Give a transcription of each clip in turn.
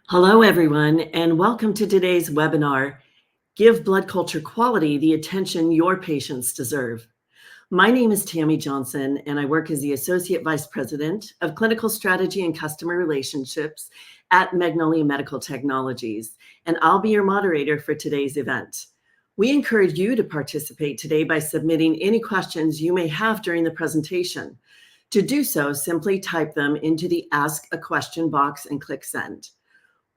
Hello, everyone, and welcome to today's webinar, Give Blood Culture Quality the Attention Your Patients Deserve. My name is Tammy Johnson, and I work as the Associate Vice President of Clinical Strategy and Customer Relationships at Magnolia Medical Technologies, and I'll be your moderator for today's event. We encourage you to participate today by submitting any questions you may have during the presentation. To do so, simply type them into the Ask a Question box and click Send.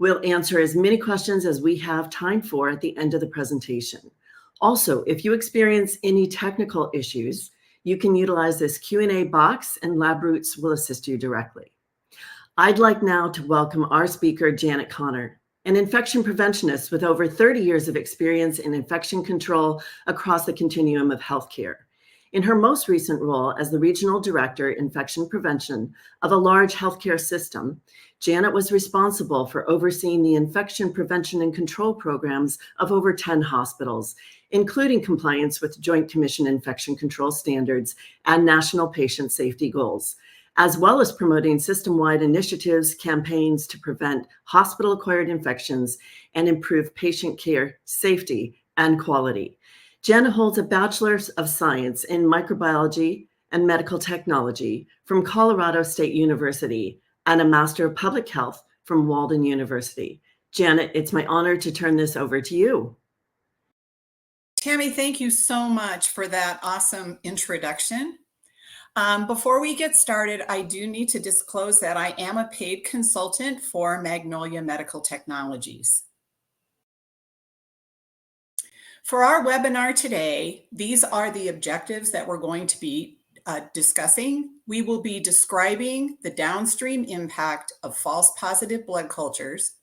We'll answer as many questions as we have time for at the end of the presentation. Also, if you experience any technical issues, you can utilize this Q&A box and LabRoots will assist you directly. I'd like now to welcome our speaker, Janet Connor, an infection preventionist with over 30 years of experience in infection control across the continuum of healthcare. In her most recent role as the Regional Director, Infection Prevention of a large healthcare system, Janet was responsible for overseeing the infection prevention and control programs of over 10 hospitals, including compliance with Joint Commission infection control standards and national patient safety goals, as well as promoting system-wide initiatives, campaigns to prevent hospital-acquired infections and improve patient care, safety, and quality. Janet holds a Bachelor's of Science in Microbiology and Medical Technology from Colorado State University and a Master of Public Health from Walden University. Janet, it's my honor to turn this over to you. Tammy, thank you so much for that awesome introduction. Before we get started, I do need to disclose that I am a paid consultant for Magnolia Medical Technologies. For our webinar today, these are the objectives that we're going to be discussing. We will be describing the downstream impact of false positive blood cultures,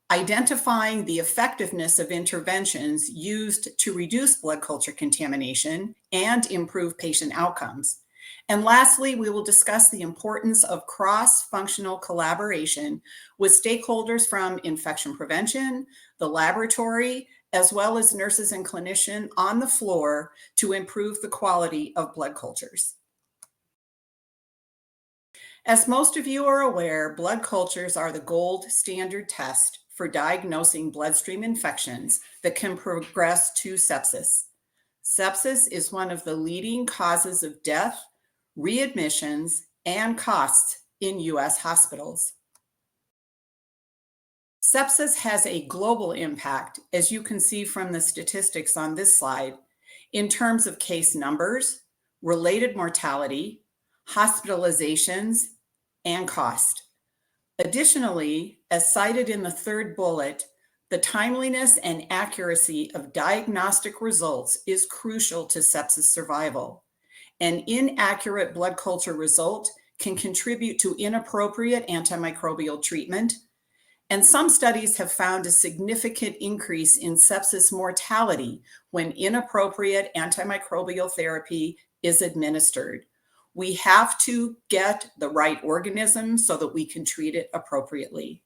identifying the effectiveness of interventions used to reduce blood culture contamination and improve patient outcomes. And lastly, we will discuss the importance of cross-functional collaboration with stakeholders from infection prevention, the laboratory, as well as nurses and clinicians on the floor to improve the quality of blood cultures. As most of you are aware, blood cultures are the gold standard test for diagnosing bloodstream infections that can progress to sepsis. Sepsis is one of the leading causes of death, readmissions, and costs in U.S. hospitals. Sepsis has a global impact, as you can see from the statistics on this slide, in terms of case numbers, related mortality, hospitalizations, and cost. Additionally, as cited in the third bullet, the timeliness and accuracy of diagnostic results is crucial to sepsis survival. An inaccurate blood culture result can contribute to inappropriate antimicrobial treatment, and some studies have found a significant increase in sepsis mortality when inappropriate antimicrobial therapy is administered. We have to get the right organism so that we can treat it appropriately.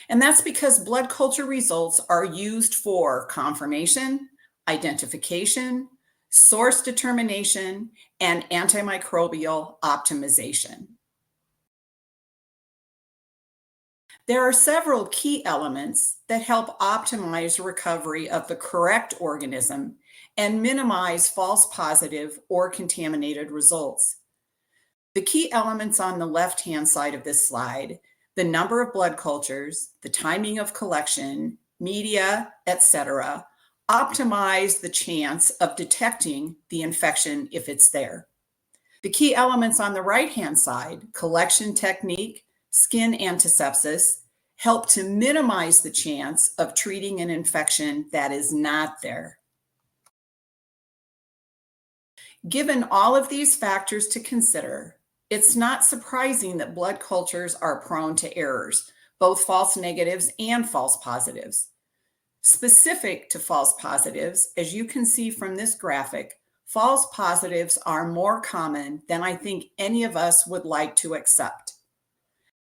And that's because blood culture results are used for confirmation, identification, source determination, and antimicrobial optimization. There are several key elements that help optimize recovery of the correct organism and minimize false positive or contaminated results. The key elements on the left-hand side of this slide, the number of blood cultures, the timing of collection, media, etc., optimize the chance of detecting the infection if it's there. The key elements on the right-hand side, collection technique, skin antisepsis, help to minimize the chance of treating an infection that is not there. Given all of these factors to consider, it's not surprising that blood cultures are prone to errors, both false negatives and false positives. Specific to false positives, as you can see from this graphic, false positives are more common than I think any of us would like to accept.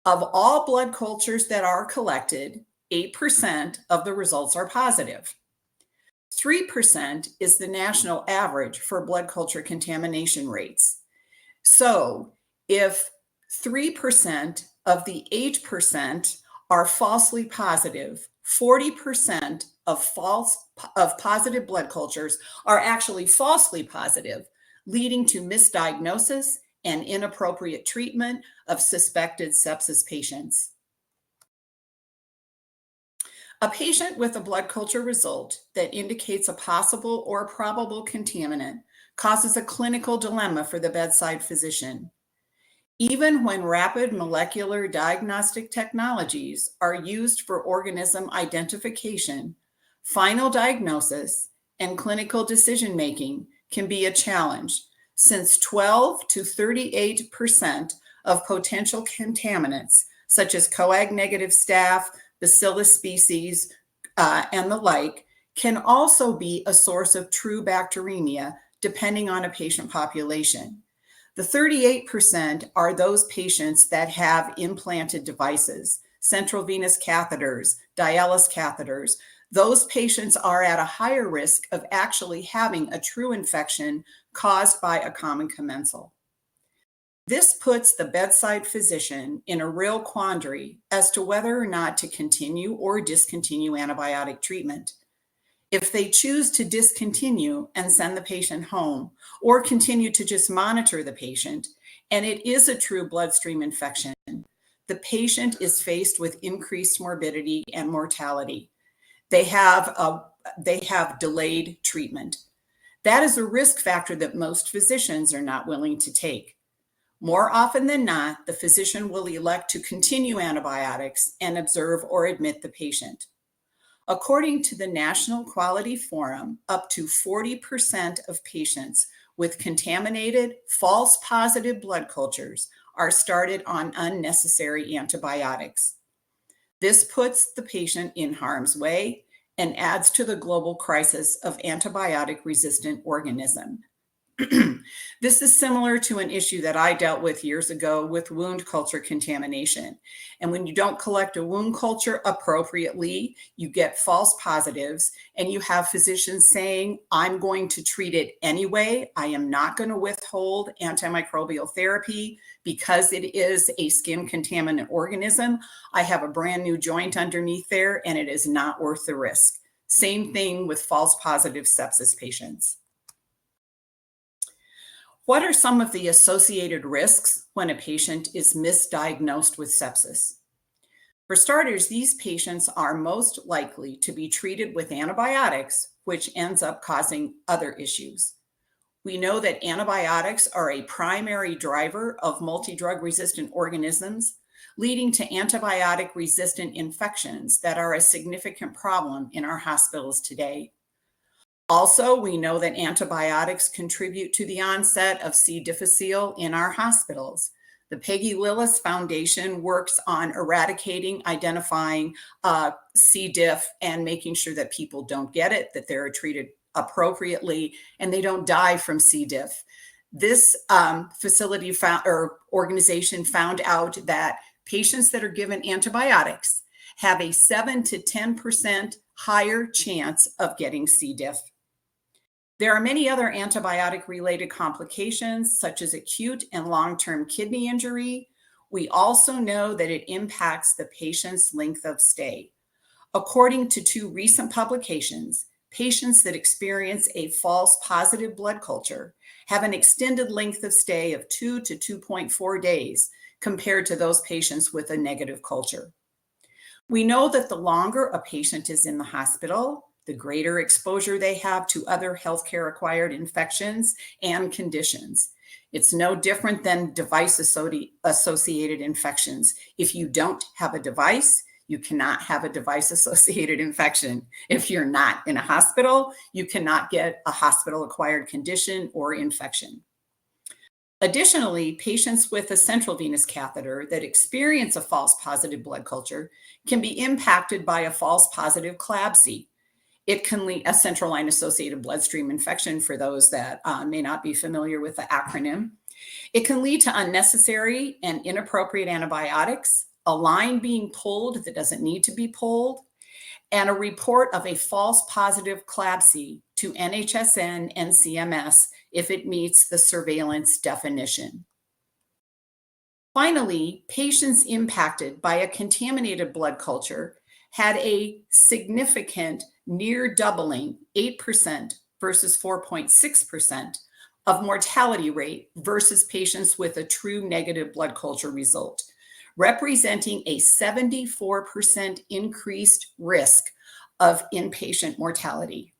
Of all blood cultures that are collected, 8% of the results are positive. 3% is the national average for blood culture contamination rates. So if 3% of the 8% are falsely positive. 40% of positive blood cultures are actually falsely positive, leading to misdiagnosis and inappropriate treatment of suspected sepsis patients. A patient with a blood culture result that indicates a possible or probable contaminant causes a clinical dilemma for the bedside physician. Even when rapid molecular diagnostic technologies are used for organism identification, final diagnosis and clinical decision-making can be a challenge, since 12 to 38% of potential contaminants, such as coag-negative staph, bacillus species, and the like, can also be a source of true bacteremia, depending on a patient population. The 38% are those patients that have implanted devices, central venous catheters, dialysis catheters. Those patients are at a higher risk of actually having a true infection caused by a common commensal. This puts the bedside physician in a real quandary as to whether or not to continue or discontinue antibiotic treatment. If they choose to discontinue and send the patient home, or continue to just monitor the patient, and it is a true bloodstream infection, the patient is faced with increased morbidity and mortality. They have delayed treatment. That is a risk factor that most physicians are not willing to take. More often than not, the physician will elect to continue antibiotics and observe or admit the patient. According to the National Quality Forum, up to 40% of patients with contaminated, false positive blood cultures are started on unnecessary antibiotics. This puts the patient in harm's way and adds to the global crisis of antibiotic-resistant organism. This is similar to an issue that I dealt with years ago with wound culture contamination. And when you don't collect a wound culture appropriately, you get false positives, and you have physicians saying, I'm going to treat it anyway. I am not going to withhold antimicrobial therapy because it is a skin contaminant organism. I have a brand new joint underneath there, and it is not worth the risk. Same thing with false positive sepsis patients. What are some of the associated risks when a patient is misdiagnosed with sepsis? For starters, these patients are most likely to be treated with antibiotics, which ends up causing other issues. We know that antibiotics are a primary driver of multi-drug resistant organisms, leading to antibiotic-resistant infections that are a significant problem in our hospitals today. Also, we know that antibiotics contribute to the onset of C. difficile in our hospitals. The Peggy Lillis Foundation works on identifying C. diff and making sure that people don't get it, that they're treated appropriately, and they don't die from C. diff. This organization found out that patients that are given antibiotics have a 7 to 10% higher chance of getting C. diff. There are many other antibiotic-related complications, such as acute and long-term kidney injury. We also know that it impacts the patient's length of stay. According to 2 recent publications, patients that experience a false positive blood culture have an extended length of stay of 2 to 2.4 days compared to those patients with a negative culture. We know that the longer a patient is in the hospital, the greater exposure they have to other healthcare-acquired infections and conditions. It's no different than device-associated infections. If you don't have a device, you cannot have a device-associated infection. If you're not in a hospital, you cannot get a hospital-acquired condition or infection. Additionally, patients with a central venous catheter that experience a false positive blood culture can be impacted by a false positive CLABSI. It can lead a central line associated bloodstream infection for those that may not be familiar with the acronym. It can lead to unnecessary and inappropriate antibiotics, a line being pulled that doesn't need to be pulled, and a report of a false positive CLABSI to NHSN and CMS if it meets the surveillance definition. Finally, patients impacted by a contaminated blood culture had a significant near doubling, 8% versus 4.6% of mortality rate versus patients with a true negative blood culture result, representing a 74% increased risk of inpatient mortality.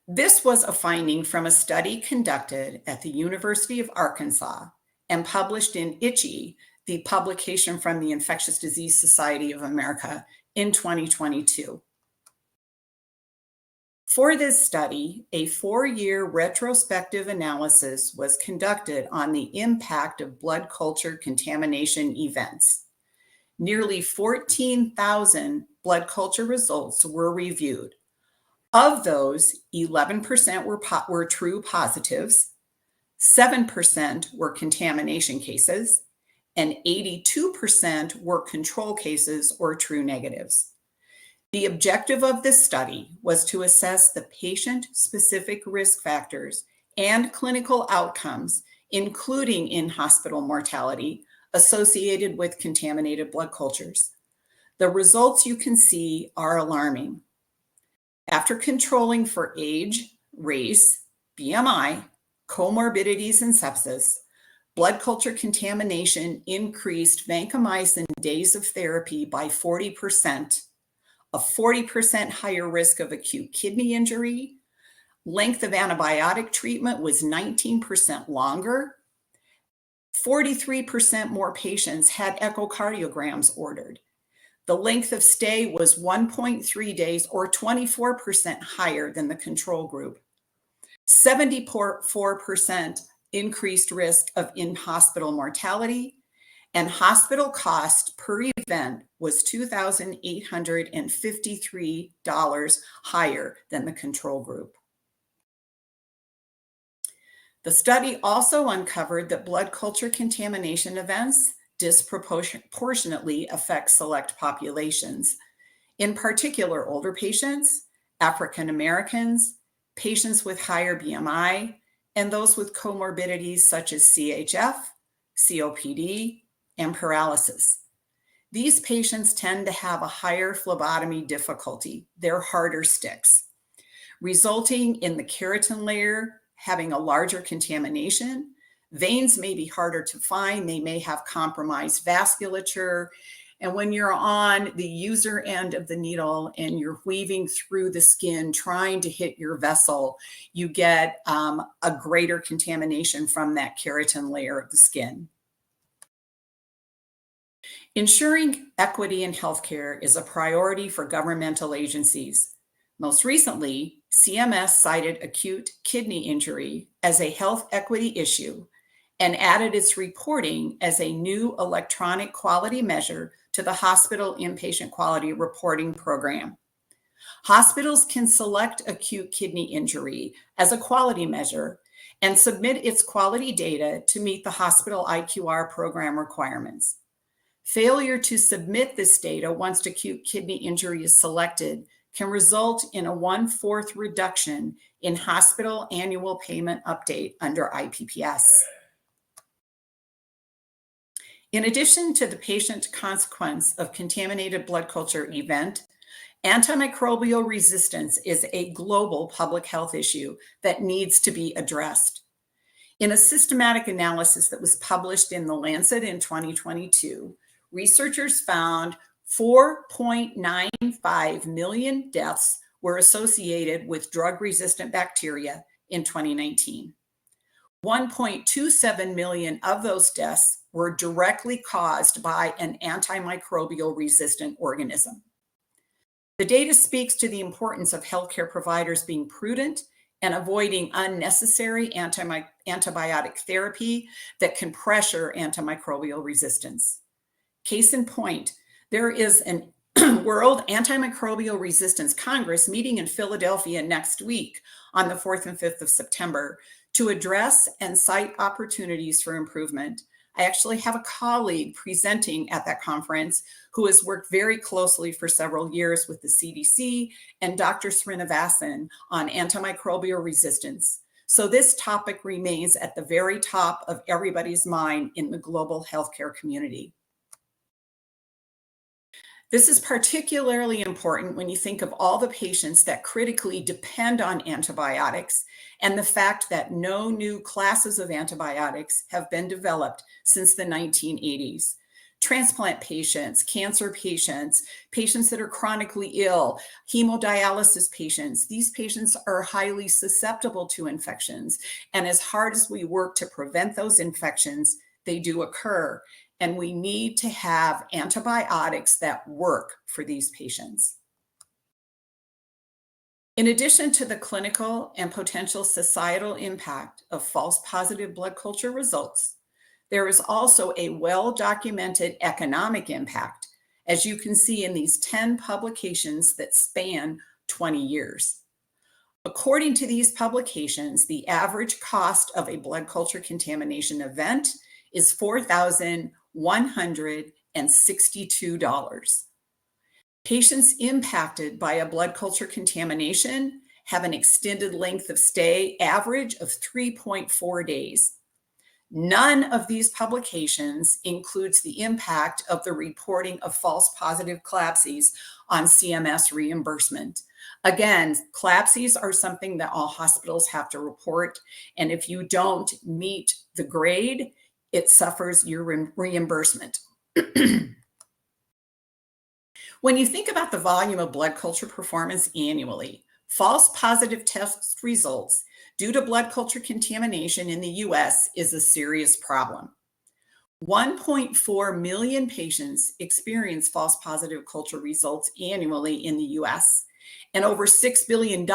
This was a finding from a study conducted at the University of Arkansas and published in ICHE, the publication from the Infectious Disease Society of America, in 2022. For this study, a 4-year retrospective analysis was conducted on the impact of blood culture contamination events. Nearly 14,000 blood culture results were reviewed. Of those, 11% were true positives, 7% were contamination cases, and 82% were control cases or true negatives. The objective of this study was to assess the patient-specific risk factors and clinical outcomes, including in-hospital mortality, associated with contaminated blood cultures. The results you can see are alarming. After controlling for age, race, BMI, comorbidities, and sepsis, blood culture contamination increased vancomycin days of therapy by 40%, a 40% higher risk of acute kidney injury, length of antibiotic treatment was 19% longer, 43% more patients had echocardiograms ordered. The length of stay was 1.3 days or 24% higher than the control group. 74% increased risk of in-hospital mortality, and hospital cost per event was $2,853 higher than the control group. The study also uncovered that blood culture contamination events disproportionately affect select populations, in particular older patients, African Americans, patients with higher BMI, and those with comorbidities such as CHF, COPD, and paralysis. These patients tend to have a higher phlebotomy difficulty. They're harder sticks, resulting in the keratin layer having a larger contamination. Veins may be harder to find. They may have compromised vasculature. And when you're on the user end of the needle and you're weaving through the skin, trying to hit your vessel, you get a greater contamination from that keratin layer of the skin. Ensuring equity in healthcare is a priority for governmental agencies. Most recently, CMS cited acute kidney injury as a health equity issue and added its reporting as a new electronic quality measure to the hospital inpatient quality reporting program. Hospitals can select acute kidney injury as a quality measure and submit its quality data to meet the hospital IQR program requirements. Failure to submit this data once acute kidney injury is selected can result in a 1/4 reduction in hospital annual payment update under IPPS. In addition to the patient consequence of contaminated blood culture event, antimicrobial resistance is a global public health issue that needs to be addressed. In a systematic analysis that was published in The Lancet in 2022, researchers found 4.95 million deaths were associated with drug-resistant bacteria in 2019. 1.27 million of those deaths were directly caused by an antimicrobial resistant organism. The data speaks to the importance of healthcare providers being prudent and avoiding unnecessary antibiotic therapy that can pressure antimicrobial resistance. Case in point, there is an World Antimicrobial Resistance Congress meeting in Philadelphia next week on the 4th and 5th of September to address and cite opportunities for improvement. I actually have a colleague presenting at that conference who has worked very closely for several years with the CDC and Dr. Srinivasan on antimicrobial resistance. So this topic remains at the very top of everybody's mind in the global healthcare community. This is particularly important when you think of all the patients that critically depend on antibiotics and the fact that no new classes of antibiotics have been developed since the 1980s. Transplant patients, cancer patients, patients that are chronically ill, hemodialysis patients, these patients are highly susceptible to infections. And as hard as we work to prevent those infections, they do occur. And we need to have antibiotics that work for these patients. In addition to the clinical and potential societal impact of false positive blood culture results, there is also a well-documented economic impact, as you can see in these 10 publications that span 20 years. According to these publications, the average cost of a blood culture contamination event is $4,162. Patients impacted by a blood culture contamination have an extended length of stay average of 3.4 days. None of these publications includes the impact of the reporting of false positive CLABSIs on CMS reimbursement. Again, CLABSIs are something that all hospitals have to report, and if you don't meet the grade, it suffers your reimbursement. When you think about the volume of blood culture performance annually, false positive test results due to blood culture contamination in the US is a serious problem. 1.4 million patients experience false positive culture results annually in the US, and over $6 billion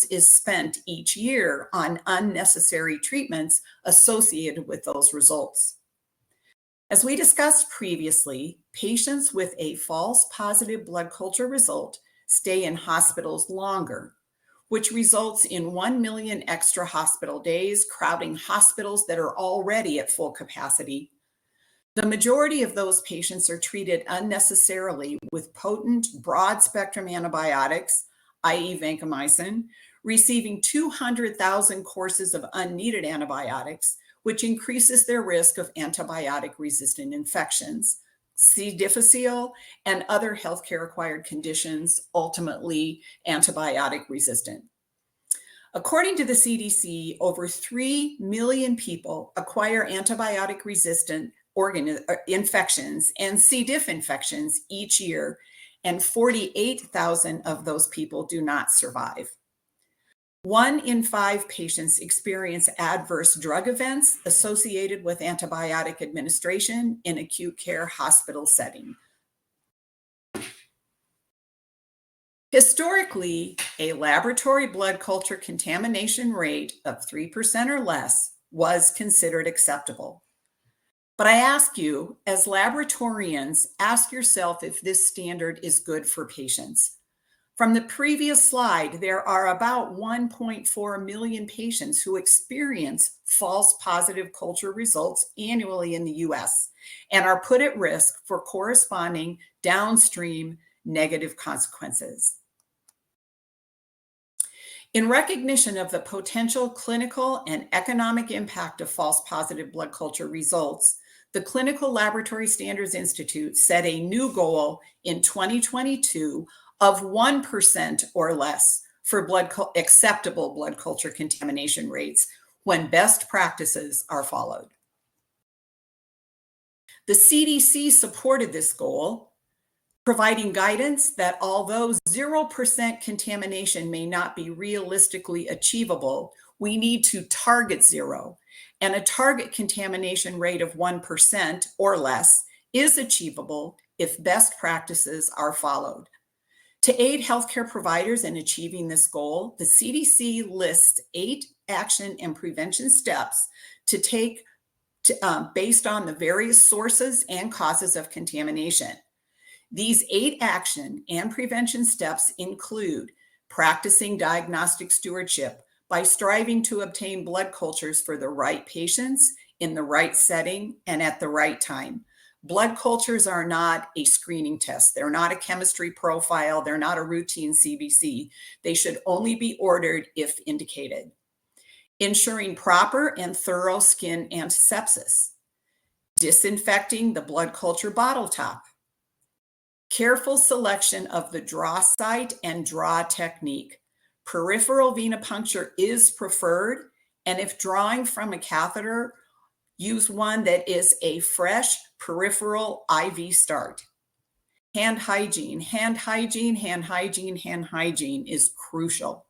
is spent each year on unnecessary treatments associated with those results. As we discussed previously, patients with a false positive blood culture result stay in hospitals longer, which results in 1 million extra hospital days, crowding hospitals that are already at full capacity. The majority of those patients are treated unnecessarily with potent, broad-spectrum antibiotics, i.e. vancomycin, receiving 200,000 courses of unneeded antibiotics, which increases their risk of antibiotic-resistant infections, C. difficile, and other healthcare-acquired conditions, ultimately antibiotic resistant. According to the CDC, over 3 million people acquire antibiotic-resistant infections and C. diff infections each year, and 48,000 of those people do not survive. 1 in 5 patients experience adverse drug events associated with antibiotic administration in acute care hospital setting. Historically, a laboratory blood culture contamination rate of 3% or less was considered acceptable. But I ask you, as laboratorians, ask yourself if this standard is good for patients. From the previous slide, there are about 1.4 million patients who experience false positive culture results annually in the US and are put at risk for corresponding downstream negative consequences. In recognition of the potential clinical and economic impact of false positive blood culture results, the Clinical Laboratory Standards Institute set a new goal in 2022 of 1% or less for acceptable blood culture contamination rates when best practices are followed. The CDC supported this goal, providing guidance that although 0% contamination may not be realistically achievable, we need to target 0, and a target contamination rate of 1% or less is achievable if best practices are followed. To aid healthcare providers in achieving this goal, the CDC lists 8 action and prevention steps to take based on the various sources and causes of contamination. These 8 action and prevention steps include practicing diagnostic stewardship by striving to obtain blood cultures for the right patients in the right setting and at the right time. Blood cultures are not a screening test. They're not a chemistry profile. They're not a routine CBC. They should only be ordered if indicated. ensuring proper and thorough skin antisepsis, disinfecting the blood culture bottle top, careful selection of the draw site and draw technique. Peripheral venipuncture is preferred, and if drawing from a catheter, use one that is a fresh peripheral IV start. Hand hygiene, hand hygiene, hand hygiene, hand hygiene is crucial.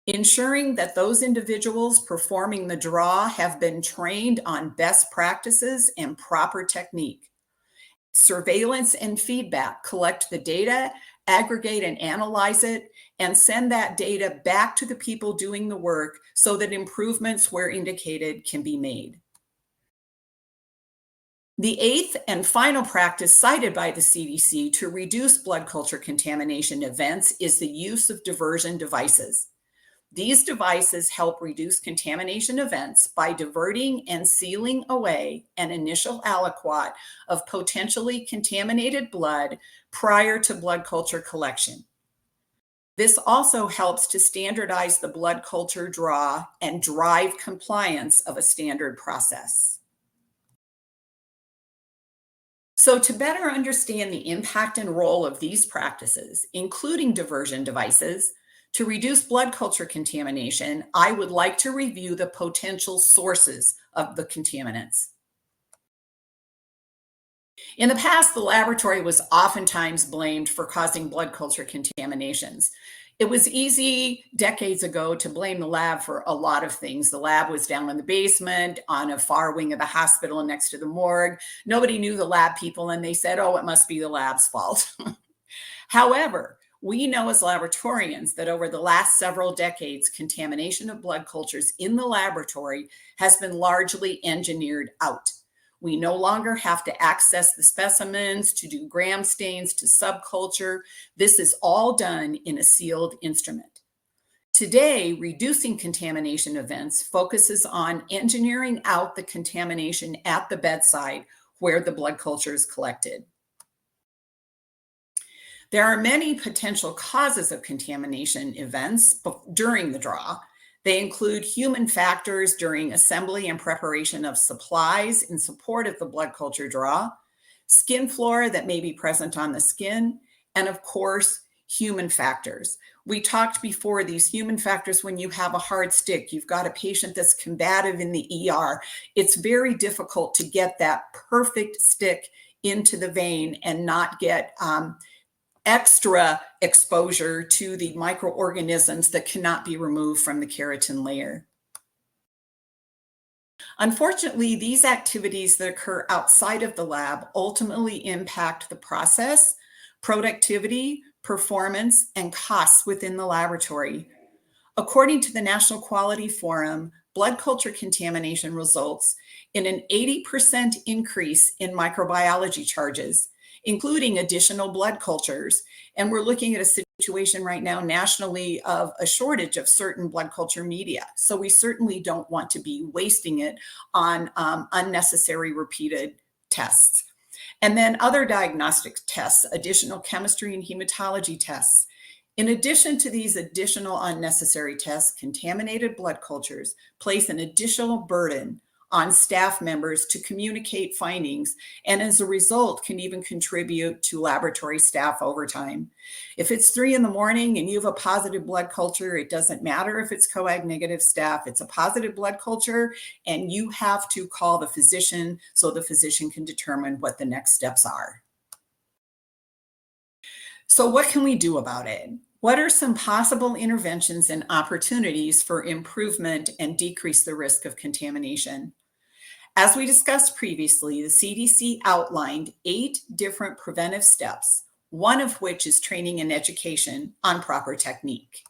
Ensuring that those individuals performing the draw have been trained on best practices and proper technique. Surveillance and feedback, collect the data, aggregate and analyze it, and send that data back to the people doing the work so that improvements where indicated can be made. The eighth and final practice cited by the CDC to reduce blood culture contamination events is the use of diversion devices. These devices help reduce contamination events by diverting and sealing away an initial aliquot of potentially contaminated blood prior to blood culture collection. This also helps to standardize the blood culture draw and drive compliance of a standard process. So to better understand the impact and role of these practices, including diversion devices, to reduce blood culture contamination, I would like to review the potential sources of the contaminants. In the past, the laboratory was oftentimes blamed for causing blood culture contaminations. It was easy decades ago to blame the lab for a lot of things. The lab was down in the basement on a far wing of the hospital next to the morgue. Nobody knew the lab people, and they said, oh, it must be the lab's fault. However, we know as laboratorians that over the last several decades, contamination of blood cultures in the laboratory has been largely engineered out. We no longer have to access the specimens to do gram stains to subculture. This is all done in a sealed instrument. Today, reducing contamination events focuses on engineering out the contamination at the bedside where the blood culture is collected. There are many potential causes of contamination events during the draw. They include human factors during assembly and preparation of supplies in support of the blood culture draw, skin flora that may be present on the skin, and of course, human factors. We talked before, these human factors, when you have a hard stick, you've got a patient that's combative in the ER, it's very difficult to get that perfect stick into the vein and not get extra exposure to the microorganisms that cannot be removed from the keratin layer. Unfortunately, these activities that occur outside of the lab ultimately impact the process, productivity, performance, and costs within the laboratory. According to the National Quality Forum, blood culture contamination results in an 80% increase in microbiology charges, including additional blood cultures. And we're looking at a situation right now nationally of a shortage of certain blood culture media. So we certainly don't want to be wasting it on unnecessary repeated tests. And then other diagnostic tests, additional chemistry and hematology tests. In addition to these additional unnecessary tests, contaminated blood cultures place an additional burden on staff members to communicate findings, and as a result can even contribute to laboratory staff overtime. If it's 3 in the morning and you have a positive blood culture, it doesn't matter if it's coag negative staff, it's a positive blood culture, and you have to call the physician so the physician can determine what the next steps are. So what can we do about it? What are some possible interventions and opportunities for improvement and decrease the risk of contamination? As we discussed previously, the CDC outlined 8 different preventive steps, one of which is training and education on proper technique.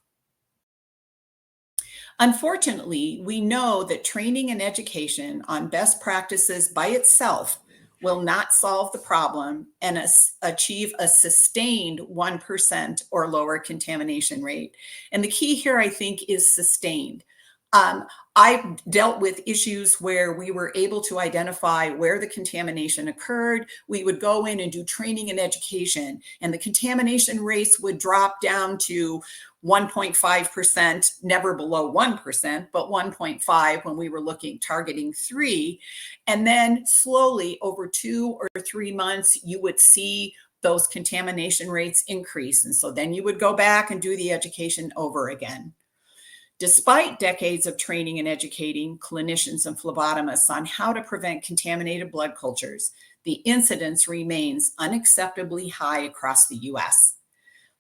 Unfortunately, we know that training and education on best practices by itself will not solve the problem and achieve a sustained 1% or lower contamination rate. And the key here, I think, is sustained. I dealt with issues where we were able to identify where the contamination occurred. We would go in and do training and education, and the contamination rates would drop down to 1.5%, never below 1%, but 1.5 when we were targeting 3. And then slowly over 2 or 3 months, you would see those contamination rates increase. And so then you would go back and do the education over again. Despite decades of training and educating clinicians and phlebotomists on how to prevent contaminated blood cultures, the incidence remains unacceptably high across the US.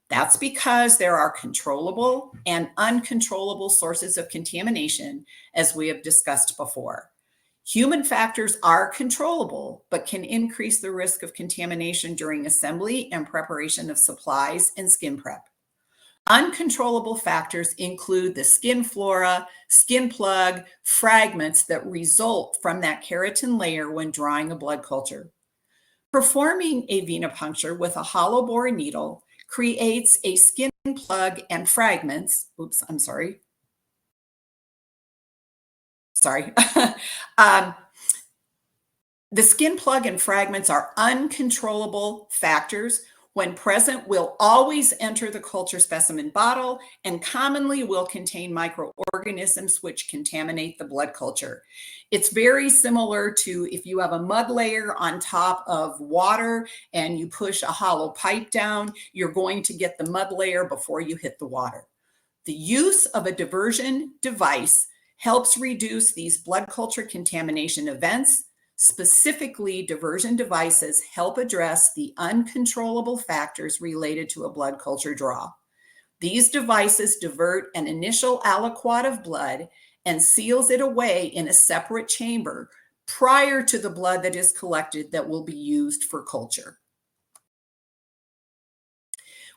That's because there are controllable and uncontrollable sources of contamination, as we have discussed before. Human factors are controllable, but can increase the risk of contamination during assembly and preparation of supplies and skin prep. Uncontrollable factors include the skin flora, skin plug, fragments that result from that keratin layer when drawing a blood culture. Performing a venipuncture with a hollow bore needle creates a skin plug and fragments. Oops, I'm sorry. The skin plug and fragments are uncontrollable factors. When present, will always enter the culture specimen bottle and commonly will contain microorganisms which contaminate the blood culture. It's very similar to if you have a mud layer on top of water and you push a hollow pipe down, you're going to get the mud layer before you hit the water. The use of a diversion device helps reduce these blood culture contamination events. Specifically, diversion devices help address the uncontrollable factors related to a blood culture draw. These devices divert an initial aliquot of blood and seals it away in a separate chamber prior to the blood that is collected that will be used for culture.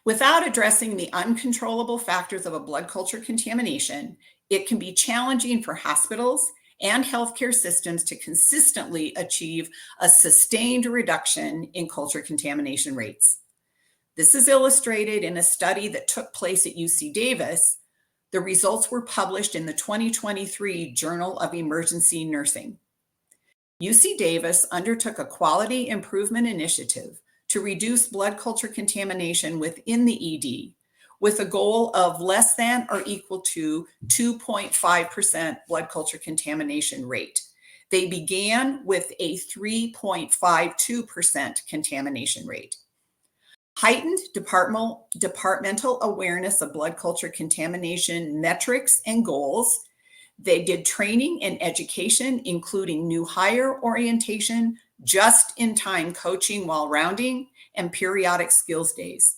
Without addressing the uncontrollable factors of a blood culture contamination, it can be challenging for hospitals and healthcare systems to consistently achieve a sustained reduction in culture contamination rates. This is illustrated in a study that took place at UC Davis. The results were published in the 2023 Journal of Emergency Nursing. UC Davis undertook a quality improvement initiative to reduce blood culture contamination within the ED, with a goal of less than or equal to 2.5% blood culture contamination rate. They began with a 3.52% contamination rate. Heightened departmental awareness of blood culture contamination metrics and goals. They did training and education, including new hire orientation, just-in-time coaching while rounding, and periodic skills days.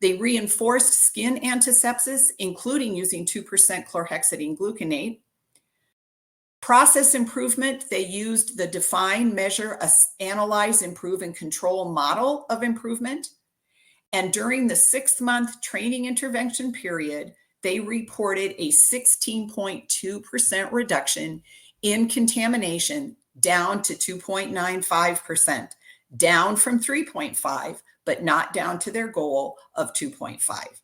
They reinforced skin antisepsis, including using 2% chlorhexidine gluconate. Process improvement, they used the define, measure, analyze, improve, and control model of improvement. And during the 6-month training intervention period, they reported a 16.2% reduction in contamination down to 2.95%, down from 3.5%. But not down to their goal of 2.5.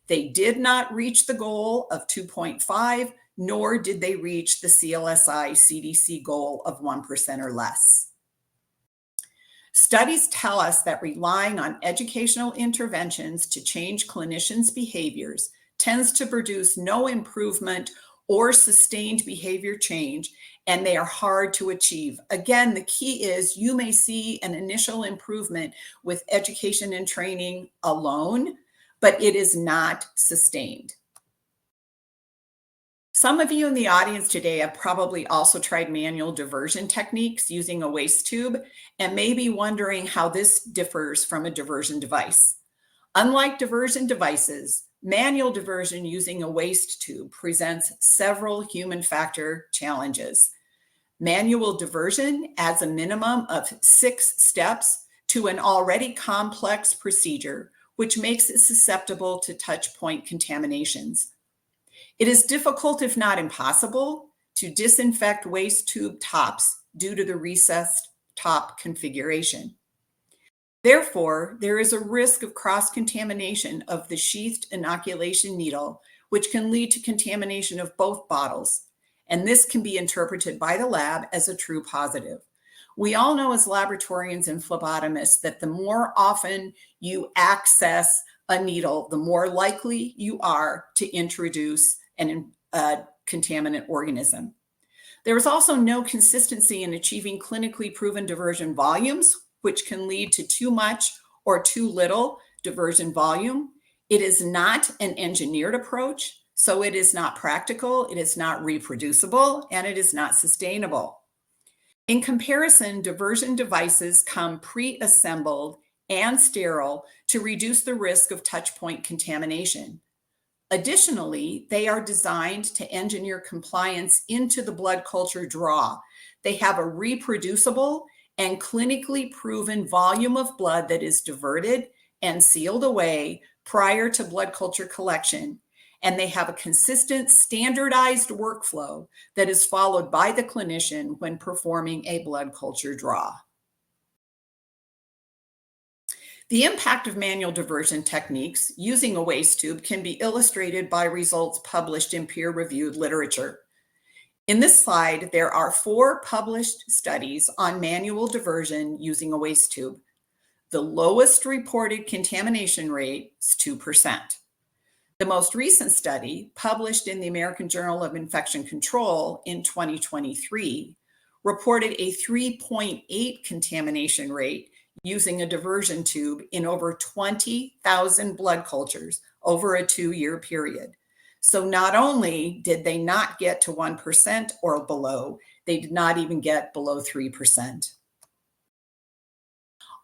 They did not reach the goal of 2.5, nor did they reach the CLSI CDC goal of 1% or less. Studies tell us that relying on educational interventions to change clinicians' behaviors tends to produce no improvement or sustained behavior change, and they are hard to achieve. Again, the key is you may see an initial improvement with education and training alone, but it is not sustained. Some of you in the audience today have probably also tried manual diversion techniques using a waste tube and may be wondering how this differs from a diversion device. Unlike diversion devices, manual diversion using a waste tube presents several human factor challenges. Manual diversion adds a minimum of 6 steps to an already complex procedure, which makes it susceptible to touch point contaminations. It is difficult, if not impossible, to disinfect waste tube tops due to the recessed top configuration. Therefore, there is a risk of cross-contamination of the sheathed inoculation needle, which can lead to contamination of both bottles. and this can be interpreted by the lab as a true positive. We all know as laboratorians and phlebotomists that the more often you access a needle, the more likely you are to introduce a contaminant organism. There is also no consistency in achieving clinically proven diversion volumes, which can lead to too much or too little diversion volume. It is not an engineered approach, so it is not practical, it is not reproducible, and it is not sustainable. In comparison, diversion devices come pre-assembled and sterile to reduce the risk of touchpoint contamination. Additionally, they are designed to engineer compliance into the blood culture draw. They have a reproducible and clinically proven volume of blood that is diverted and sealed away prior to blood culture collection, and they have a consistent, standardized workflow that is followed by the clinician when performing a blood culture draw. The impact of manual diversion techniques using a waste tube can be illustrated by results published in peer-reviewed literature. In this slide, there are 4 published studies on manual diversion using a waste tube. The lowest reported contamination rate is 2%. The most recent study, published in the American Journal of Infection Control in 2023, reported a 3.8 contamination rate using a diversion tube in over 20,000 blood cultures over a 2-year period. So not only did they not get to 1% or below, they did not even get below 3%.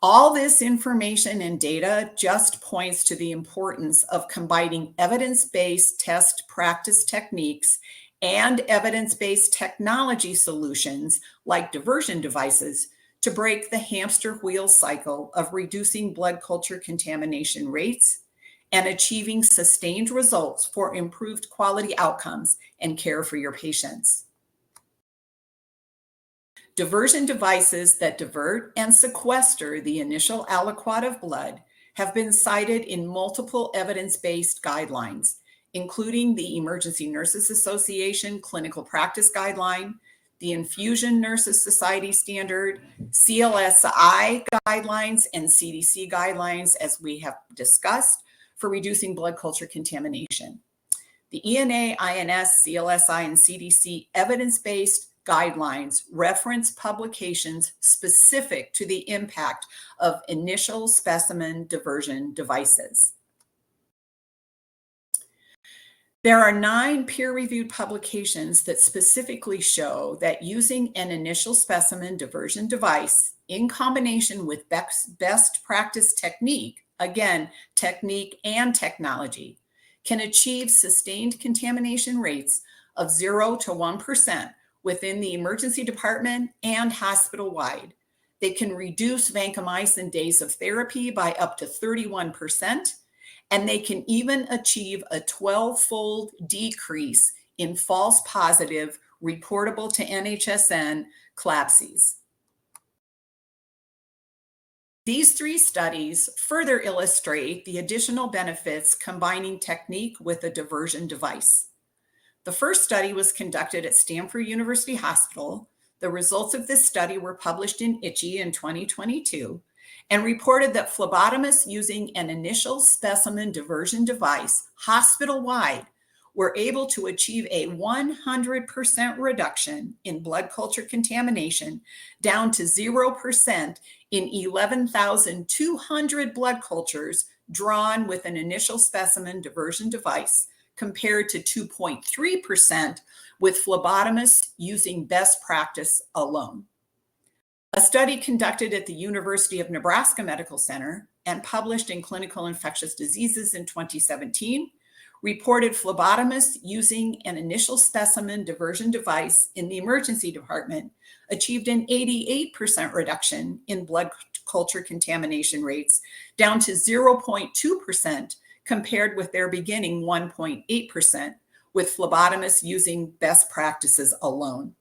All this information and data just points to the importance of combining evidence-based test practice techniques and evidence-based technology solutions like diversion devices to break the hamster wheel cycle of reducing blood culture contamination rates and achieving sustained results for improved quality outcomes and care for your patients. Diversion devices that divert and sequester the initial aliquot of blood have been cited in multiple evidence-based guidelines, including the Emergency Nurses Association Clinical Practice Guideline, the Infusion Nurses Society Standard, CLSI guidelines, and CDC guidelines, as we have discussed, for reducing blood culture contamination. The ENA, INS, CLSI, and CDC evidence-based guidelines reference publications specific to the impact of initial specimen diversion devices. There are 9 peer-reviewed publications that specifically show that using an initial specimen diversion device in combination with best practice technique, again, technique and technology, can achieve sustained contamination rates of 0 to 1% within the emergency department and hospital-wide. They can reduce vancomycin days of therapy by up to 31%, and they can even achieve a 12-fold decrease in false positive reportable to NHSN CLABSIs. These 3 studies further illustrate the additional benefits combining technique with a diversion device. The first study was conducted at Stanford University Hospital. The results of this study were published in ICHE in 2022 and reported that phlebotomists using an initial specimen diversion device hospital-wide were able to achieve a 100% reduction in blood culture contamination down to 0% in 11,200 blood cultures drawn with an initial specimen diversion device, compared to 2.3% with phlebotomists using best practice alone. A study conducted at the University of Nebraska Medical Center and published in Clinical Infectious Diseases in 2017 reported phlebotomists using an initial specimen diversion device in the emergency department achieved an 88% reduction in blood culture contamination rates down to 0.2%, compared with their beginning 1.8%, with phlebotomists using best practices alone.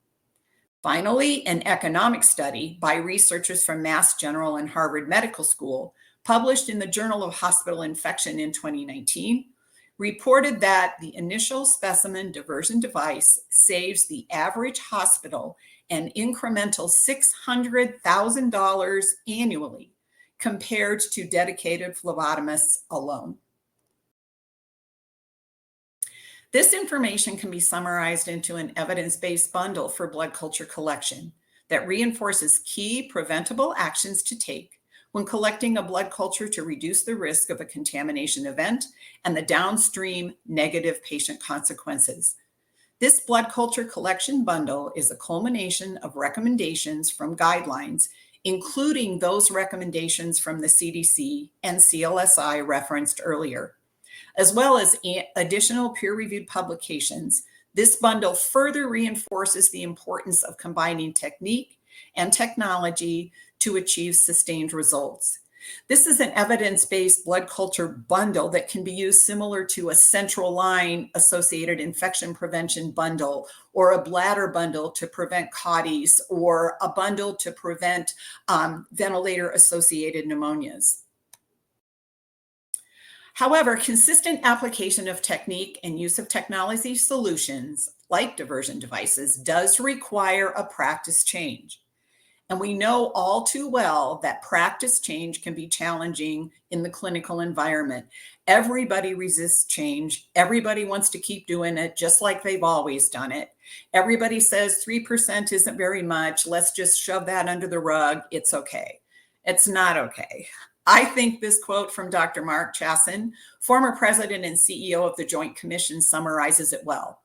Finally, an economic study by researchers from Mass General and Harvard Medical School, published in the Journal of Hospital Infection in 2019, reported that the initial specimen diversion device saves the average hospital an incremental $600,000 annually compared to dedicated phlebotomists alone. This information can be summarized into an evidence-based bundle for blood culture collection that reinforces key preventable actions to take when collecting a blood culture to reduce the risk of a contamination event and the downstream negative patient consequences. This blood culture collection bundle is a culmination of recommendations from guidelines, including those recommendations from the CDC and CLSI referenced earlier, as well as additional peer-reviewed publications. This bundle further reinforces the importance of combining technique and technology to achieve sustained results. This is an evidence-based blood culture bundle that can be used similar to a central line associated infection prevention bundle, or a bladder bundle to prevent CODIs, or a bundle to prevent ventilator-associated pneumonias. However, consistent application of technique and use of technology solutions like diversion devices does require a practice change. And we know all too well that practice change can be challenging in the clinical environment. Everybody resists change. Everybody wants to keep doing it just like they've always done it. Everybody says 3% isn't very much. Let's just shove that under the rug. It's okay. It's not okay. I think this quote from Dr. Mark Chassin, former president and CEO of the Joint Commission, summarizes it well.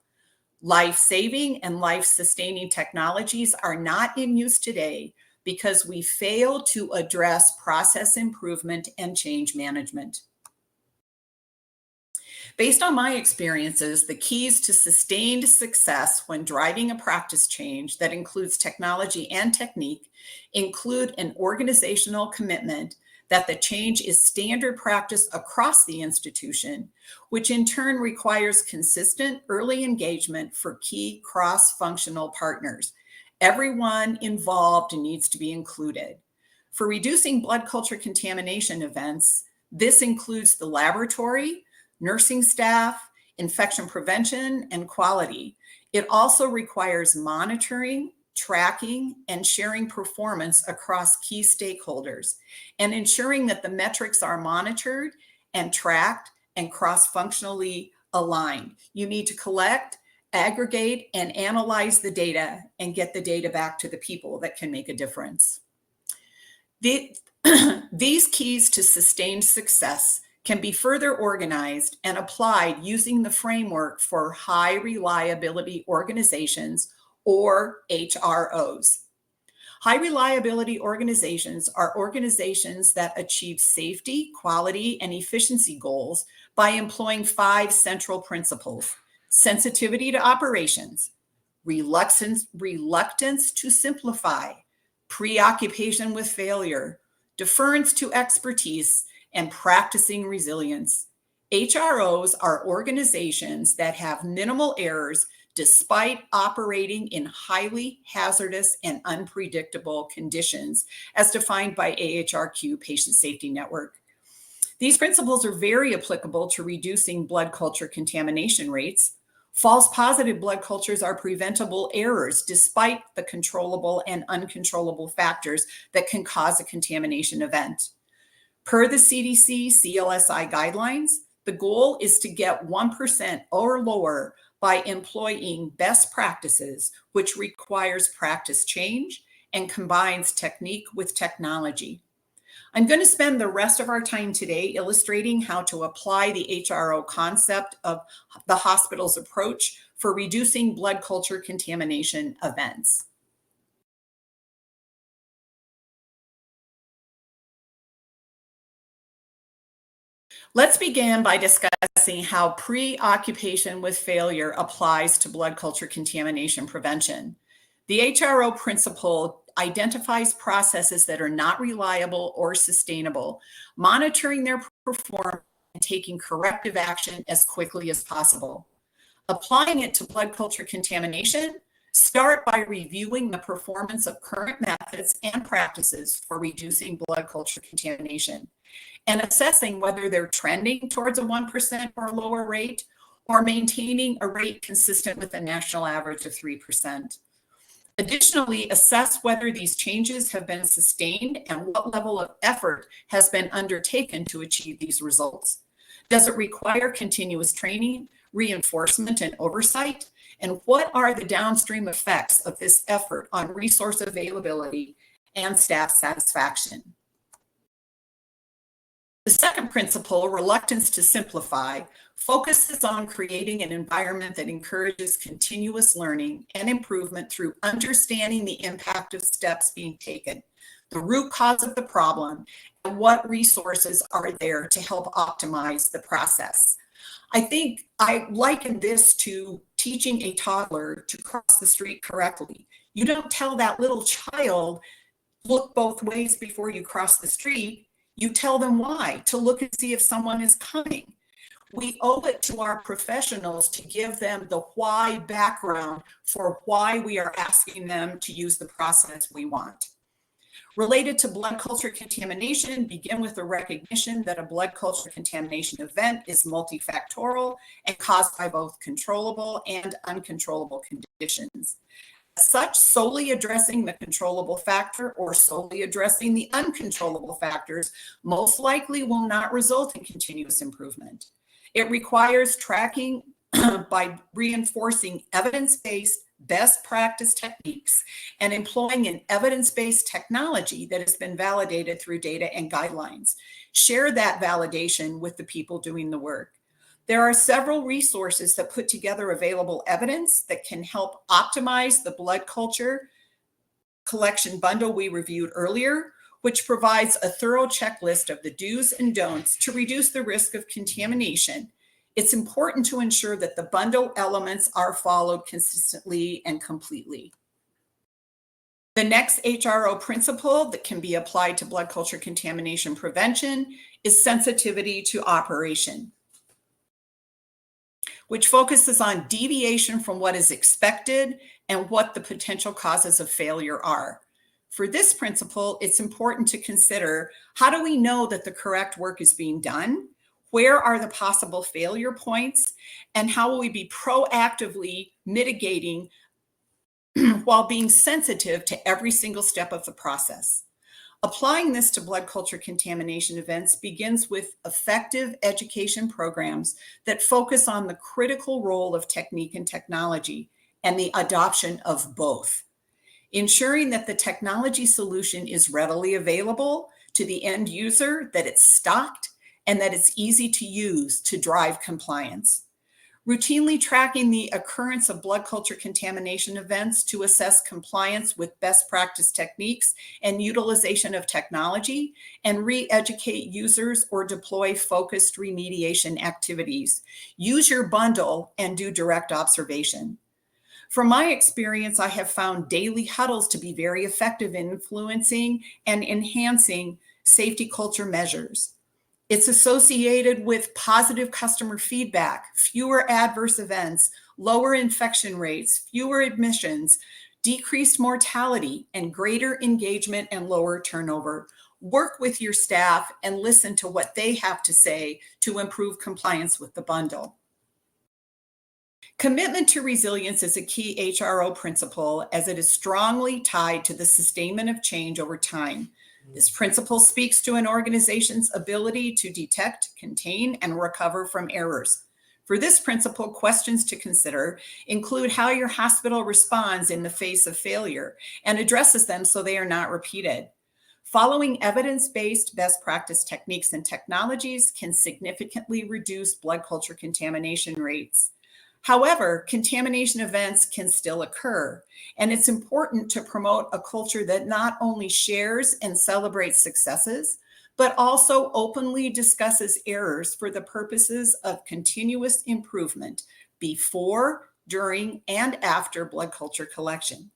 Life-saving and life-sustaining technologies are not in use today because we fail to address process improvement and change management. Based on my experiences, the keys to sustained success when driving a practice change that includes technology and technique include an organizational commitment that the change is standard practice across the institution, which in turn requires consistent early engagement for key cross-functional partners. Everyone involved needs to be included. For reducing blood culture contamination events, this includes the laboratory, nursing staff, infection prevention, and quality. It also requires monitoring, tracking, and sharing performance across key stakeholders, and ensuring that the metrics are monitored and tracked and cross-functionally aligned. You need to collect, aggregate, and analyze the data and get the data back to the people that can make a difference. These keys to sustained success can be further organized and applied using the framework for high reliability organizations, or HROs. High reliability organizations are organizations that achieve safety, quality, and efficiency goals by employing 5 central principles: sensitivity to operations, reluctance to simplify, preoccupation with failure, deference to expertise, and practicing resilience. HROs are organizations that have minimal errors despite operating in highly hazardous and unpredictable conditions, as defined by AHRQ Patient Safety Network. These principles are very applicable to reducing blood culture contamination rates. False positive blood cultures are preventable errors despite the controllable and uncontrollable factors that can cause a contamination event. Per the CDC CLSI guidelines, the goal is to get 1% or lower by employing best practices, which requires practice change and combines technique with technology. I'm going to spend the rest of our time today illustrating how to apply the HRO concept of the hospital's approach for reducing blood culture contamination events. Let's begin by discussing how preoccupation with failure applies to blood culture contamination prevention. The HRO principle identifies processes that are not reliable or sustainable, monitoring their performance and taking corrective action as quickly as possible. Applying it to blood culture contamination, start by reviewing the performance of current methods and practices for reducing blood culture contamination, and assessing whether they're trending towards a 1% or lower rate or maintaining a rate consistent with the national average of 3%. Additionally, assess whether these changes have been sustained and what level of effort has been undertaken to achieve these results. Does it require continuous training, reinforcement, and oversight? And what are the downstream effects of this effort on resource availability and staff satisfaction? The second principle, reluctance to simplify, focuses on creating an environment that encourages continuous learning and improvement through understanding the impact of steps being taken, the root cause of the problem, and what resources are there to help optimize the process. I think I liken this to teaching a toddler to cross the street correctly. You don't tell that little child, look both ways before you cross the street. You tell them why, to look and see if someone is coming. We owe it to our professionals to give them the why background for why we are asking them to use the process we want. Related to blood culture contamination, begin with the recognition that a blood culture contamination event is multifactorial and caused by both controllable and uncontrollable conditions. As such, solely addressing the controllable factor or solely addressing the uncontrollable factors most likely will not result in continuous improvement. It requires tracking by reinforcing evidence-based best practice techniques and employing an evidence-based technology that has been validated through data and guidelines. Share that validation with the people doing the work. There are several resources that put together available evidence that can help optimize the blood culture collection bundle we reviewed earlier, which provides a thorough checklist of the do's and don'ts to reduce the risk of contamination. It's important to ensure that the bundle elements are followed consistently and completely. The next HRO principle that can be applied to blood culture contamination prevention is sensitivity to operation, which focuses on deviation from what is expected and what the potential causes of failure are. For this principle, it's important to consider, how do we know that the correct work is being done? Where are the possible failure points? And how will we be proactively mitigating while being sensitive to every single step of the process? Applying this to blood culture contamination events begins with effective education programs that focus on the critical role of technique and technology and the adoption of both. Ensuring that the technology solution is readily available to the end user, that it's stocked, and that it's easy to use to drive compliance. Routinely tracking the occurrence of blood culture contamination events to assess compliance with best practice techniques and utilization of technology, and re-educate users or deploy focused remediation activities. Use your bundle and do direct observation. From my experience, I have found daily huddles to be very effective in influencing and enhancing safety culture measures. It's associated with positive customer feedback, fewer adverse events, lower infection rates, fewer admissions, decreased mortality, and greater engagement and lower turnover. Work with your staff and listen to what they have to say to improve compliance with the bundle. Commitment to resilience is a key HRO principle, as it is strongly tied to the sustainment of change over time. This principle speaks to an organization's ability to detect, contain, and recover from errors. For this principle, questions to consider include how your hospital responds in the face of failure and addresses them so they are not repeated. Following evidence-based best practice techniques and technologies can significantly reduce blood culture contamination rates. However, contamination events can still occur, and it's important to promote a culture that not only shares and celebrates successes, but also openly discusses errors for the purposes of continuous improvement before, during, and after blood culture collection.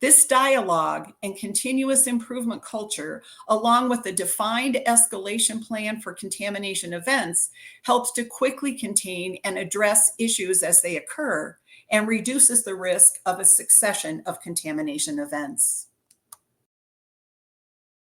This dialogue and continuous improvement culture, along with a defined escalation plan for contamination events, helps to quickly contain and address issues as they occur and reduces the risk of a succession of contamination events.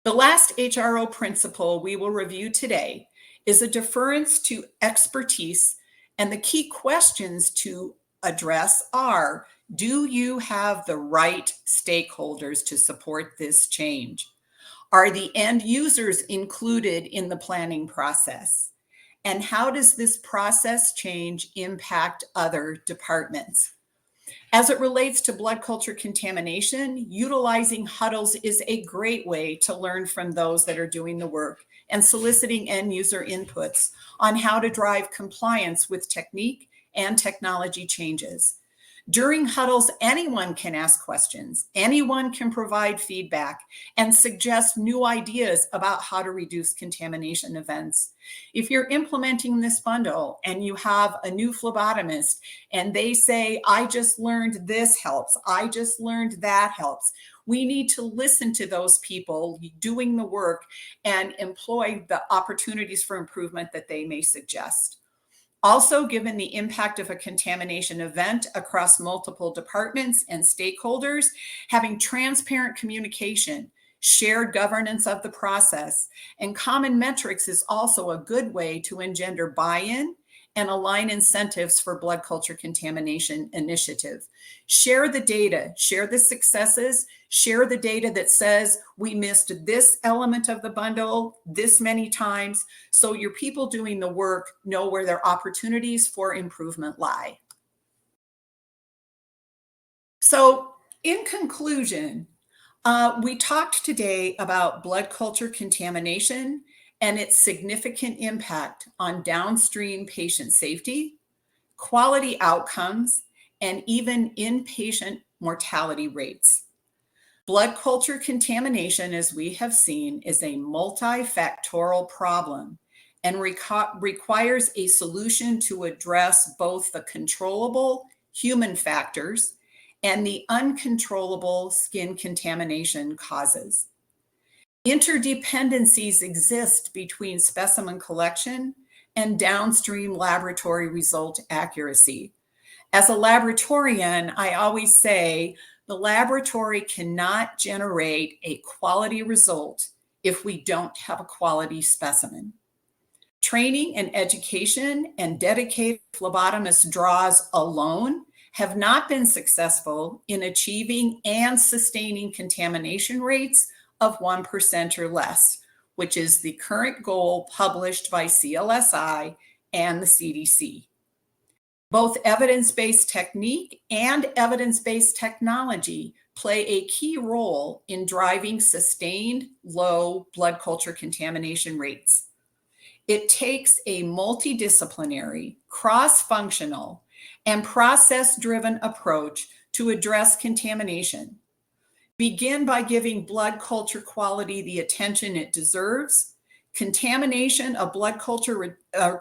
The last HRO principle we will review today is a deference to expertise, and the key questions to address are, do you have the right stakeholders to support this change? Are the end users included in the planning process? And how does this process change impact other departments? As it relates to blood culture contamination, utilizing huddles is a great way to learn from those that are doing the work and soliciting end user inputs on how to drive compliance with technique and technology changes. During huddles, anyone can ask questions, anyone can provide feedback and suggest new ideas about how to reduce contamination events. If you're implementing this bundle and you have a new phlebotomist and they say, I just learned this helps, I just learned that helps, we need to listen to those people doing the work and employ the opportunities for improvement that they may suggest. Also, given the impact of a contamination event across multiple departments and stakeholders, having transparent communication, shared governance of the process, and common metrics is also a good way to engender buy-in and align incentives for blood culture contamination initiative. Share the data, share the successes, share the data that says we missed this element of the bundle this many times, so your people doing the work know where their opportunities for improvement lie. So in conclusion, we talked today about blood culture contamination and its significant impact on downstream patient safety, quality outcomes, and even inpatient mortality rates. Blood culture contamination, as we have seen, is a multifactorial problem and requires a solution to address both the controllable human factors and the uncontrollable skin contamination causes. Interdependencies exist between specimen collection and downstream laboratory result accuracy. As a laboratorian, I always say the laboratory cannot generate a quality result if we don't have a quality specimen. Training and education and dedicated phlebotomist draws alone have not been successful in achieving and sustaining contamination rates of 1% or less, which is the current goal published by CLSI and the CDC. Both evidence-based technique and evidence-based technology play a key role in driving sustained low blood culture contamination rates. It takes a multidisciplinary, cross-functional, and process-driven approach to address contamination. Begin by giving blood culture quality the attention it deserves. Contamination of blood culture,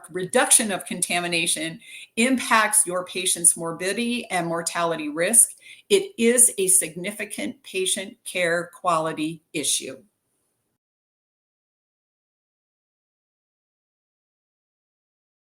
reduction of contamination impacts your patient's morbidity and mortality risk. It is a significant patient care quality issue.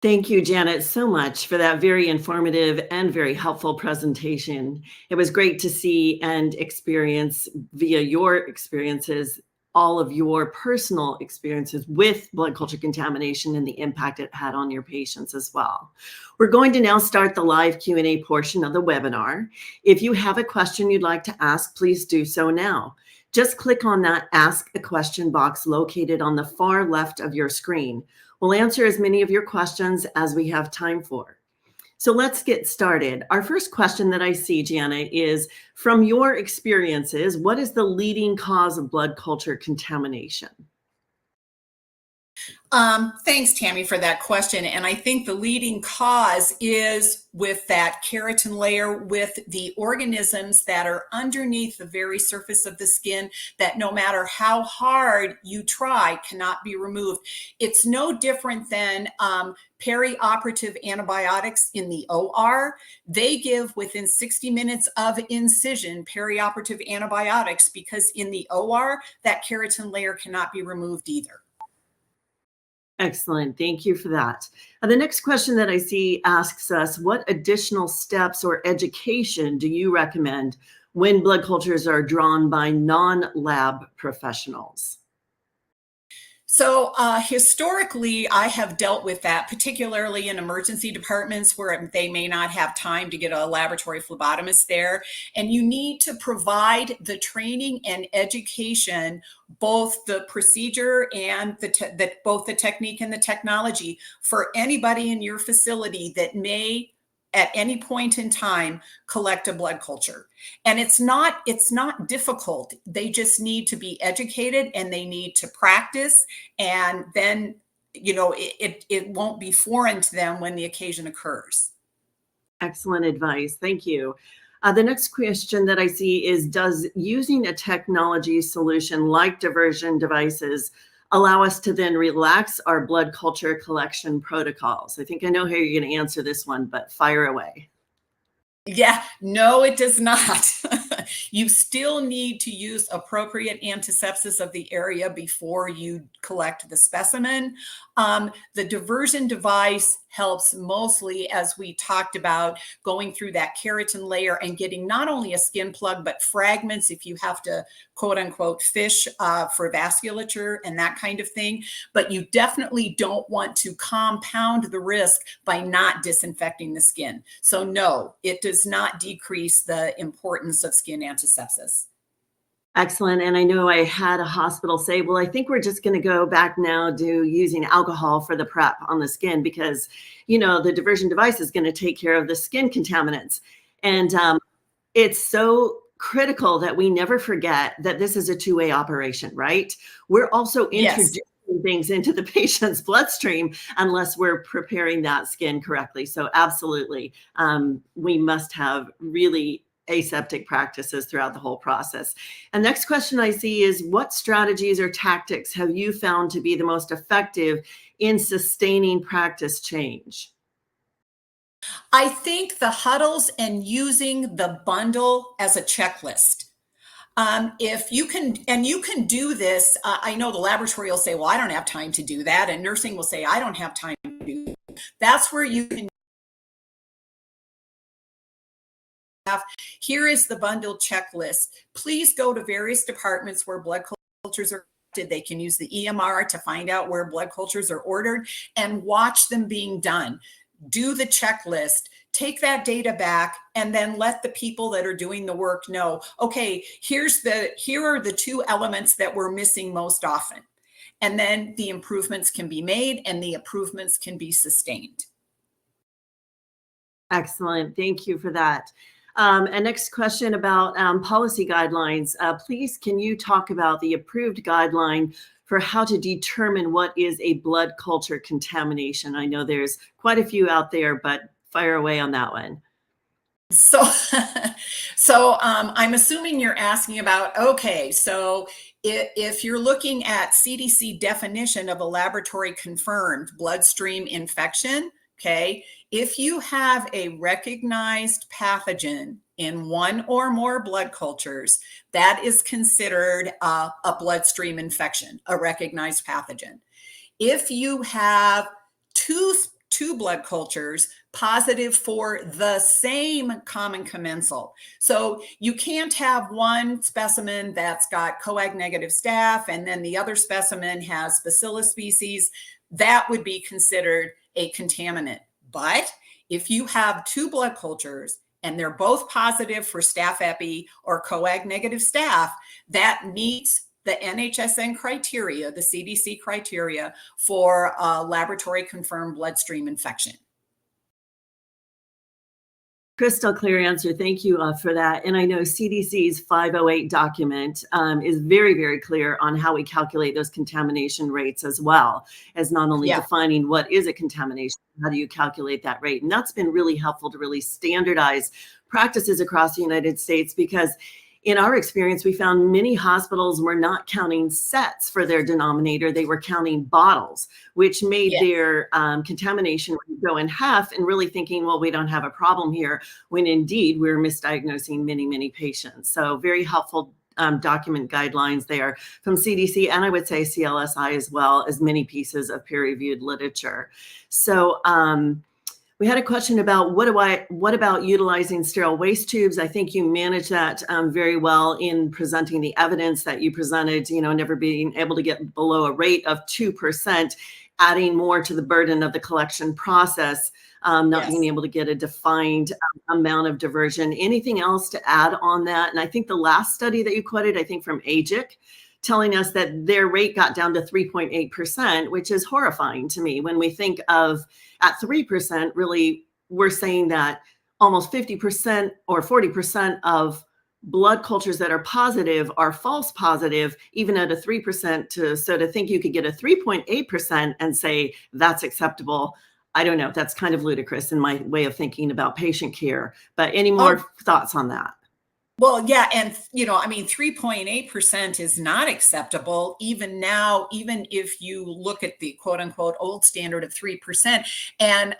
Thank you, Janet, so much for that very informative and very helpful presentation. It was great to see and experience via your experiences, all of your personal experiences with blood culture contamination and the impact it had on your patients as well. We're going to now start the live Q&A portion of the webinar. If you have a question you'd like to ask, please do so now. Just click on that Ask a Question box located on the far left of your screen. We'll answer as many of your questions as we have time for. So let's get started. Our first question that I see, Janet, is from your experiences, what is the leading cause of blood culture contamination? Thanks, Tammy, for that question. And I think the leading cause is with that keratin layer, with the organisms that are underneath the very surface of the skin that no matter how hard you try cannot be removed. It's no different than perioperative antibiotics in the OR. They give within 60 minutes of incision perioperative antibiotics because in the OR, that keratin layer cannot be removed either. Excellent. Thank you for that. The next question that I see asks us, what additional steps or education do you recommend when blood cultures are drawn by non-lab professionals? So historically, I have dealt with that, particularly in emergency departments where they may not have time to get a laboratory phlebotomist there. And you need to provide the training and education, both the procedure and both the technique and the technology for anybody in your facility that may at any point in time collect a blood culture. And it's not difficult. They just need to be educated and they need to practice, and then it won't be foreign to them when the occasion occurs. Excellent advice. Thank you. The next question that I see is, does using a technology solution like diversion devices allow us to then relax our blood culture collection protocols? I think I know how you're going to answer this one, but fire away. Yeah, no, it does not. You still need to use appropriate antisepsis of the area before you collect the specimen. The diversion device helps mostly, as we talked about, going through that keratin layer and getting not only a skin plug, but fragments if you have to, quote unquote, fish for vasculature and that kind of thing. But you definitely don't want to compound the risk by not disinfecting the skin. So no, it does not decrease the importance of skin antisepsis. Excellent. And I know I had a hospital say, well, I think we're just going to go back now to using alcohol for the prep on the skin because, the diversion device is going to take care of the skin contaminants. And it's so critical that we never forget that this is a two-way operation, right? We're also introducing things into the patient's bloodstream unless we're preparing that skin correctly. So absolutely, we must have really aseptic practices throughout the whole process. And next question I see is, what strategies or tactics have you found to be the most effective in sustaining practice change? I think the huddles and using the bundle as a checklist. If you can, and you can do this, I know the laboratory will say, well, I don't have time to do that. And nursing will say, I don't have time to do that. That's where you can have, here is the bundle checklist. Please go to various departments where blood cultures are. They can use the EMR to find out where blood cultures are ordered and watch them being done. Do the checklist, take that data back, and then let the people that are doing the work know, okay, here are the two elements that we're missing most often. And then the improvements can be made and the improvements can be sustained. Excellent. Thank you for that. And next question about policy guidelines. Please, can you talk about the approved guideline for how to determine what is a blood culture contamination? I know there's quite a few out there, but fire away on that one. So, I'm assuming you're asking about, okay, so if you're looking at CDC definition of a laboratory confirmed bloodstream infection, okay, if you have a recognized pathogen in one or more blood cultures, that is considered a bloodstream infection, a recognized pathogen. If you have two blood cultures positive for the same common commensal. So you can't have one specimen that's got coag negative staph and then the other specimen has bacillus species. That would be considered a contaminant. But if you have two blood cultures and they're both positive for staph epi or coag negative staph, that meets the NHSN criteria, the CDC criteria for a laboratory confirmed bloodstream infection. Crystal clear answer. Thank you for that. And I know CDC's 508 document is very, very clear on how we calculate those contamination rates, as well as not only defining what is a contamination, how do you calculate that rate? And that's been really helpful to really standardize practices across the United States, because in our experience, we found many hospitals were not counting sets for their denominator. They were counting bottles, which made their contamination rate go in half, and really thinking, well, we don't have a problem here, when indeed we're misdiagnosing many, many patients. So very helpful document guidelines there from CDC, and I would say CLSI, as well as many pieces of peer-reviewed literature. So We had a question about what about utilizing sterile waste tubes? I think you managed that very well in presenting the evidence that you presented, never being able to get below a rate of 2%, adding more to the burden of the collection process, not being Yes. able to get a defined amount of diversion. Anything else to add on that? And I think the last study that you quoted, I think from AGIC, telling us that their rate got down to 3.8%, which is horrifying to me when we think of at 3%, really, we're saying that almost 50% or 40% of blood cultures that are positive are false positive, even at a 3%. So to think you could get a 3.8% and say that's acceptable, I don't know. That's kind of ludicrous in my way of thinking about patient care. But any more thoughts on that? Well, yeah. And, 3.8% is not acceptable even now, even if you look at the quote unquote old standard of 3%. And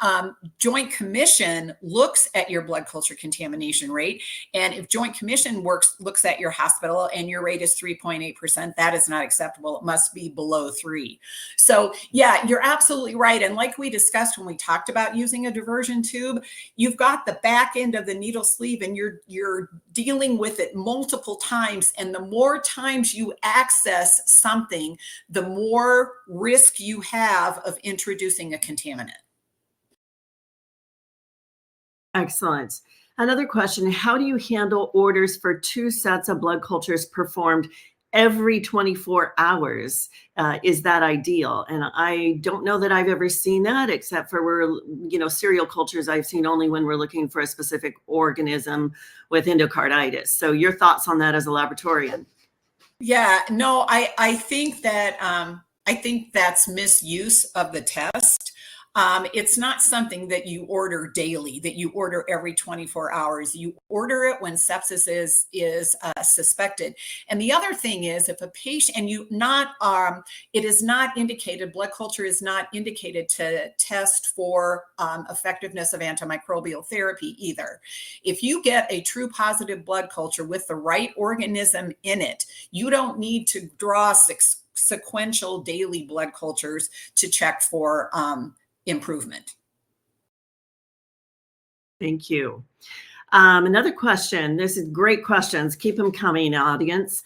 Joint Commission looks at your blood culture contamination rate. And if Joint Commission looks at your hospital and your rate is 3.8%, that is not acceptable. It must be below 3. So, yeah, you're absolutely right. And like we discussed when we talked about using a diversion tube, you've got the back end of the needle sleeve and you're dealing with it multiple times. And the more times you access something, the more risk you have of introducing a contaminant. Excellent. Another question, how do you handle orders for 2 sets of blood cultures performed every 24 hours? Is that ideal? And I don't know that I've ever seen that, except for serial cultures I've seen only when we're looking for a specific organism with endocarditis. So your thoughts on that as a laboratorian? Yeah, no, I think that's misuse of the test. It's not something that you order daily, that you order every 24 hours. You order it when sepsis is suspected. And the other thing is, if a patient it is not indicated, blood culture is not indicated to test for effectiveness of antimicrobial therapy either. If you get a true positive blood culture with the right organism in it, you don't need to draw sequential daily blood cultures to check for improvement. Thank you. Another question. This is great questions. Keep them coming, audience.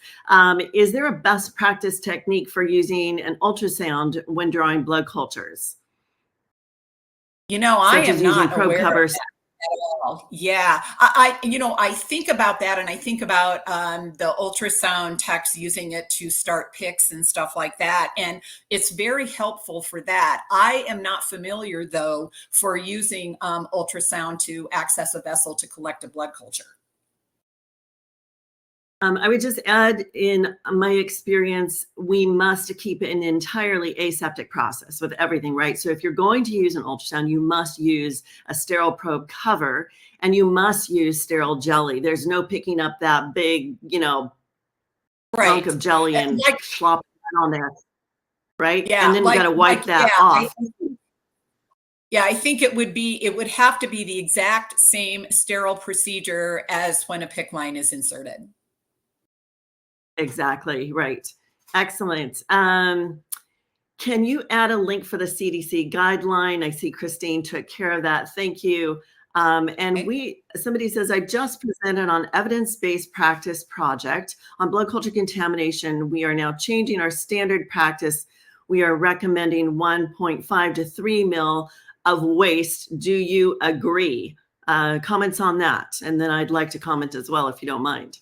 Is there a best practice technique for using an ultrasound when drawing blood cultures? I am not probe aware covers. of that at all. Yeah, I think about that, and I think about the ultrasound techs using it to start picks and stuff like that, and it's very helpful for that. I am not familiar, though, for using ultrasound to access a vessel to collect a blood culture. I would just add, in my experience, we must keep an entirely aseptic process with everything, right? So if you're going to use an ultrasound, you must use a sterile probe cover and you must use sterile jelly. There's no picking up that big, chunk of jelly and slopping it on there, right? Yeah, and then you got to wipe that off. I think it would have to be the exact same sterile procedure as when a PICC line is inserted. Exactly, right. Excellent. Can you add a link for the CDC guideline? I see Christine took care of that. Thank you. Somebody says, I just presented on evidence-based practice project on blood culture contamination. We are now changing our standard practice. We are recommending 1.5 to 3 mil of waste. Do you agree? Comments on that. And then I'd like to comment as well, if you don't mind.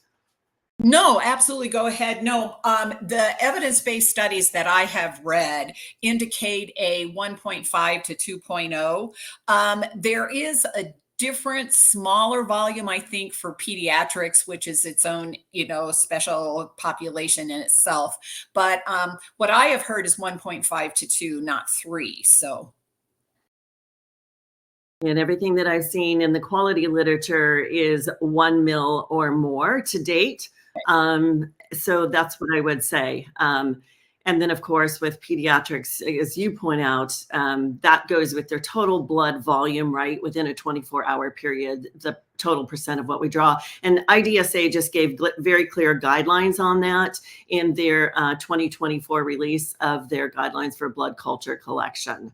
No, absolutely. Go ahead. No, the evidence-based studies that I have read indicate a 1.5 to 2.0. There is a different, smaller volume, I think, for pediatrics, which is its own, special population in itself. But what I have heard is 1.5 to 2, not 3. So. And everything that I've seen in the quality literature is 1 mil or more to date. So that's what I would say. And then, of course, with pediatrics, as you point out, that goes with their total blood volume, right? Within a 24-hour period, the total percent of what we draw. And IDSA just gave very clear guidelines on that in their 2024 release of their guidelines for blood culture collection.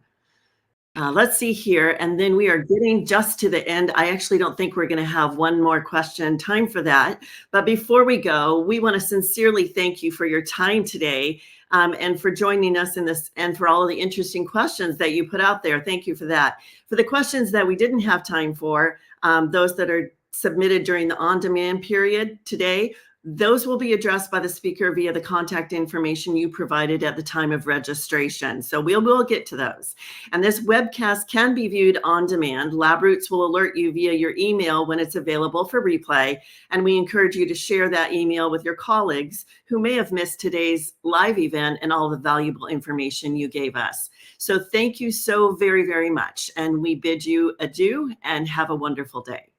Let's see here. And then we are getting just to the end. I actually don't think we're going to have one more question time for that. But before we go, we want to sincerely thank you for your time today and for joining us in this and for all of the interesting questions that you put out there. Thank you for that. For the questions that we didn't have time for, those that are submitted during the on-demand period today, those will be addressed by the speaker via the contact information you provided at the time of registration. So we'll get to those. And this webcast can be viewed on demand. LabRoots will alert you via your email when it's available for replay. And we encourage you to share that email with your colleagues who may have missed today's live event and all the valuable information you gave us. So thank you so very, very much. And we bid you adieu and have a wonderful day.